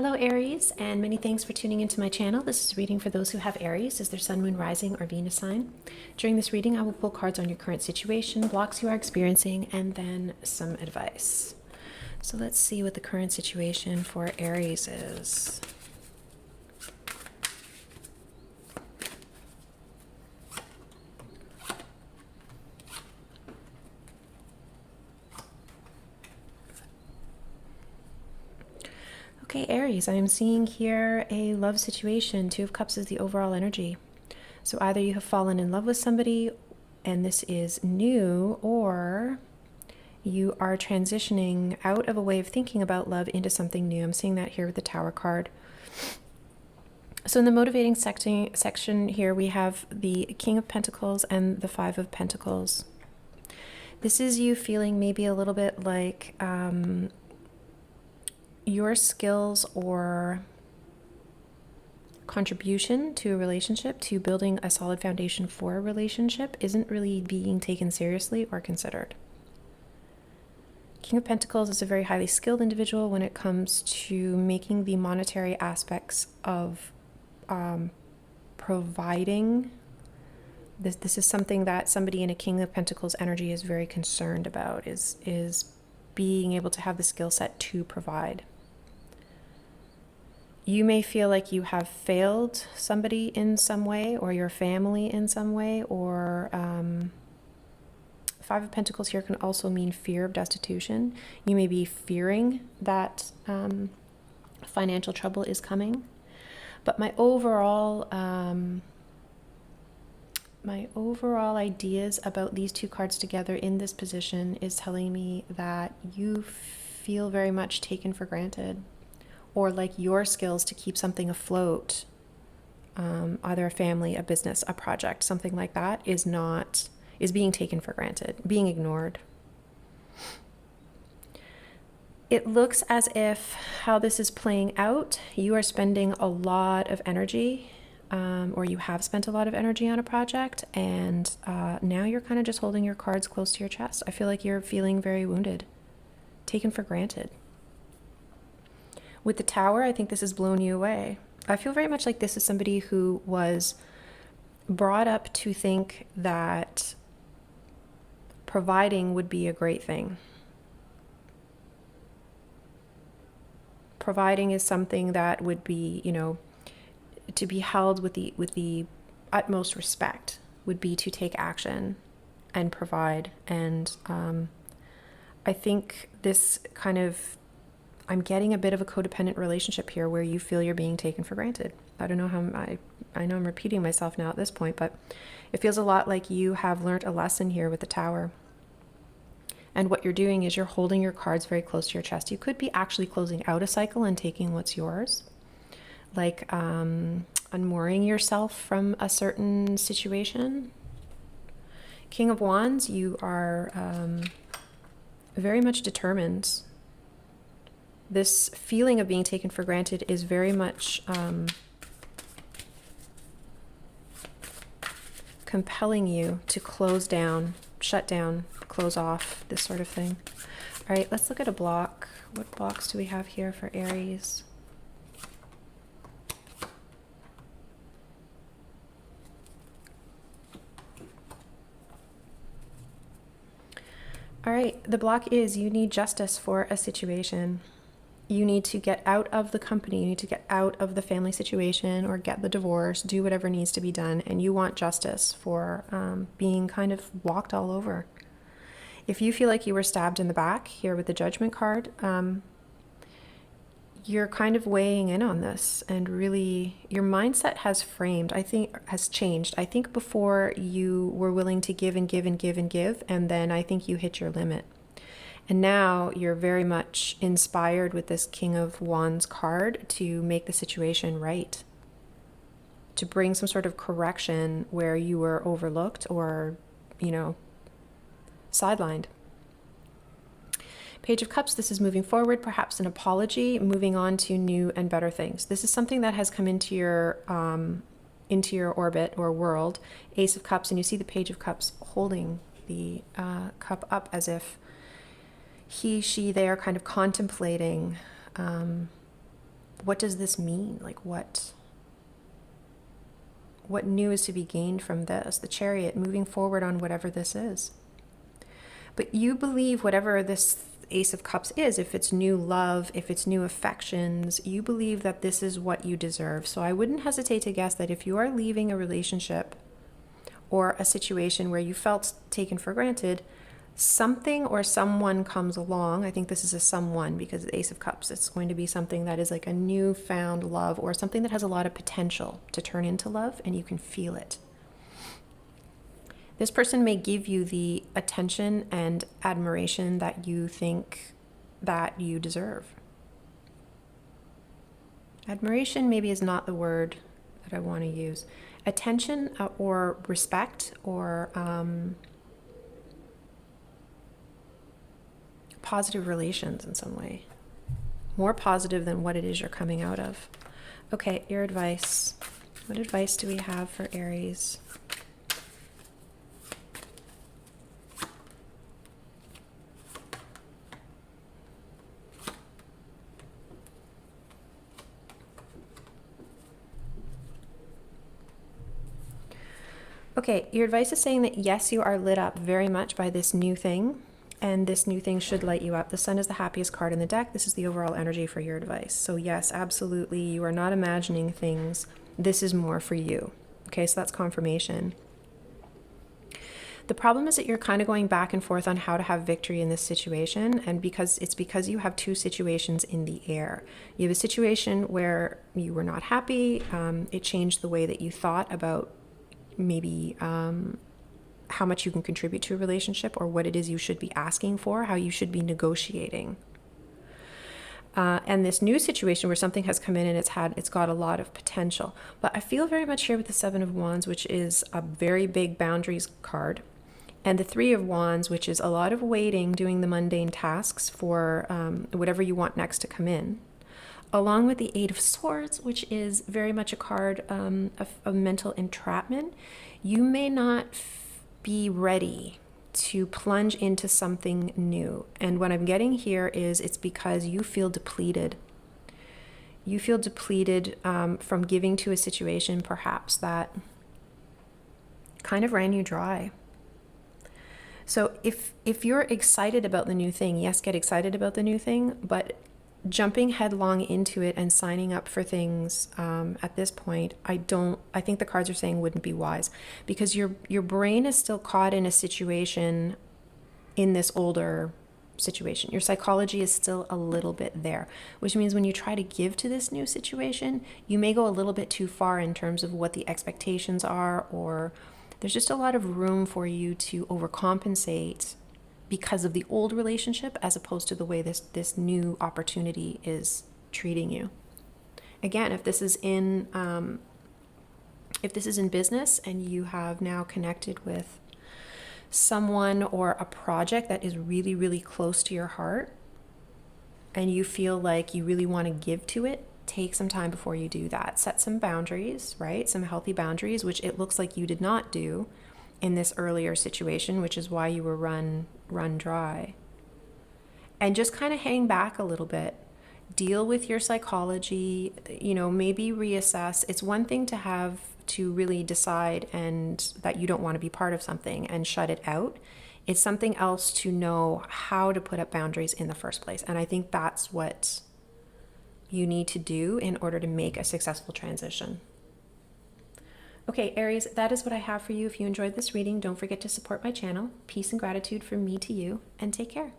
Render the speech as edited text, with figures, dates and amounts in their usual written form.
Hello Aries, and many thanks for tuning into my channel. This is a reading for those who have Aries as their sun, moon, rising, or Venus sign. During this reading, I will pull cards on your current situation, blocks you are experiencing, and then some advice. So let's see what the current situation for Aries is. Okay, Aries, I am seeing here a love situation. Two of Cups is the overall energy. So either you have fallen in love with somebody and this is new, or you are transitioning out of a way of thinking about love into something new. I'm seeing that here with the Tower card. So in the motivating section here, we have the King of Pentacles and the Five of Pentacles. This is you feeling maybe a little bit like your skills or contribution to a relationship, to building a solid foundation for a relationship, isn't really being taken seriously or considered. King of Pentacles is a very highly skilled individual when it comes to making the monetary aspects of providing. This is something that somebody in a King of Pentacles energy is very concerned about, is being able to have the skill set to provide. You may feel like you have failed somebody in some way, or your family in some way, or Five of Pentacles here can also mean fear of destitution. You may be fearing that financial trouble is coming. But my overall ideas about these two cards together in this position is telling me that you feel very much taken for granted, or like your skills to keep something afloat, either a family, a business, a project, something like that, is being taken for granted, being ignored. It looks as if how this is playing out, you are spending a lot of energy, or you have spent a lot of energy on a project, and now you're kind of just holding your cards close to your chest. I feel like you're feeling very wounded, taken for granted. With the Tower, I think this has blown you away. I feel very much like this is somebody who was brought up to think that providing would be a great thing. Providing is something that would be, to be held with the utmost respect, would be to take action and provide. And I think this kind of, I'm getting a bit of a codependent relationship here where you feel you're being taken for granted. I don't know how I know I'm repeating myself now at this point, but it feels a lot like you have learned a lesson here with the Tower. And what you're doing is you're holding your cards very close to your chest. You could be actually closing out a cycle and taking what's yours, like unmooring yourself from a certain situation. King of Wands, you are very much determined. This feeling of being taken for granted is very much compelling you to close down, shut down, close off, this sort of thing. All right, let's look at a block. What blocks do we have here for Aries? All right, the block is you need justice for a situation. You need to get out of the company, you need to get out of the family situation or get the divorce, do whatever needs to be done, and you want justice for being kind of walked all over. If you feel like you were stabbed in the back here with the Judgment card, you're kind of weighing in on this, and really your mindset has changed. I think before you were willing to give and give and give and give, and then I think you hit your limit. And now you're very much inspired with this King of Wands card to make the situation right, to bring some sort of correction where you were overlooked or, sidelined. Page of Cups, this is moving forward, perhaps an apology, moving on to new and better things. This is something that has come into your orbit or world. Ace of Cups, and you see the Page of Cups holding the cup up as if he, she, they are kind of contemplating what does this mean? Like what new is to be gained from this? The Chariot, moving forward on whatever this is. But you believe whatever this Ace of Cups is, if it's new love, if it's new affections, you believe that this is what you deserve. So I wouldn't hesitate to guess that if you are leaving a relationship or a situation where you felt taken for granted, something or someone comes along. I think this is a someone because the Ace of Cups, it's going to be something that is like a newfound love or something that has a lot of potential to turn into love, and you can feel it. This person may give you the attention and admiration that you think that you deserve. Admiration maybe is not the word that I want to use. Attention or respect or positive relations in some way. More positive than what it is you're coming out of. Okay, your advice. What advice do we have for Aries? Okay, your advice is saying that yes, you are lit up very much by this new thing. And this new thing should light you up. The Sun is the happiest card in the deck. This is the overall energy for your advice. So yes, absolutely, you are not imagining things. This is more for you. Okay, so that's confirmation. The problem is that you're kind of going back and forth on how to have victory in this situation. And because you have two situations in the air. You have a situation where you were not happy. It changed the way that you thought about maybe how much you can contribute to a relationship or what it is you should be asking for, how you should be negotiating. And this new situation where something has come in and it's got a lot of potential. But I feel very much here with the Seven of Wands, which is a very big boundaries card. And the Three of Wands, which is a lot of waiting, doing the mundane tasks for whatever you want next to come in. Along with the Eight of Swords, which is very much a card of mental entrapment. You may not be ready to plunge into something new. And what I'm getting here is it's because you feel depleted. You feel depleted from giving to a situation perhaps that kind of ran you dry. So if you're excited about the new thing, yes, get excited about the new thing, but jumping headlong into it and signing up for things at this point, I think the cards are saying wouldn't be wise, because your brain is still caught in a situation in this older situation. Your psychology is still a little bit there, which means when you try to give to this new situation, you may go a little bit too far in terms of what the expectations are, or there's just a lot of room for you to overcompensate because of the old relationship as opposed to the way this new opportunity is treating you. Again, if this is in business and you have now connected with someone or a project that is really, really close to your heart and you feel like you really want to give to it, take some time before you do that. Set some boundaries, right? Some healthy boundaries, which it looks like you did not do in this earlier situation, which is why you were run dry. And just kind of hang back a little bit. Deal with your psychology, maybe reassess. It's one thing to have to really decide and that you don't want to be part of something and shut it out. It's something else to know how to put up boundaries in the first place. And I think that's what you need to do in order to make a successful transition. Okay, Aries, that is what I have for you. If you enjoyed this reading, don't forget to support my channel. Peace and gratitude from me to you, and take care.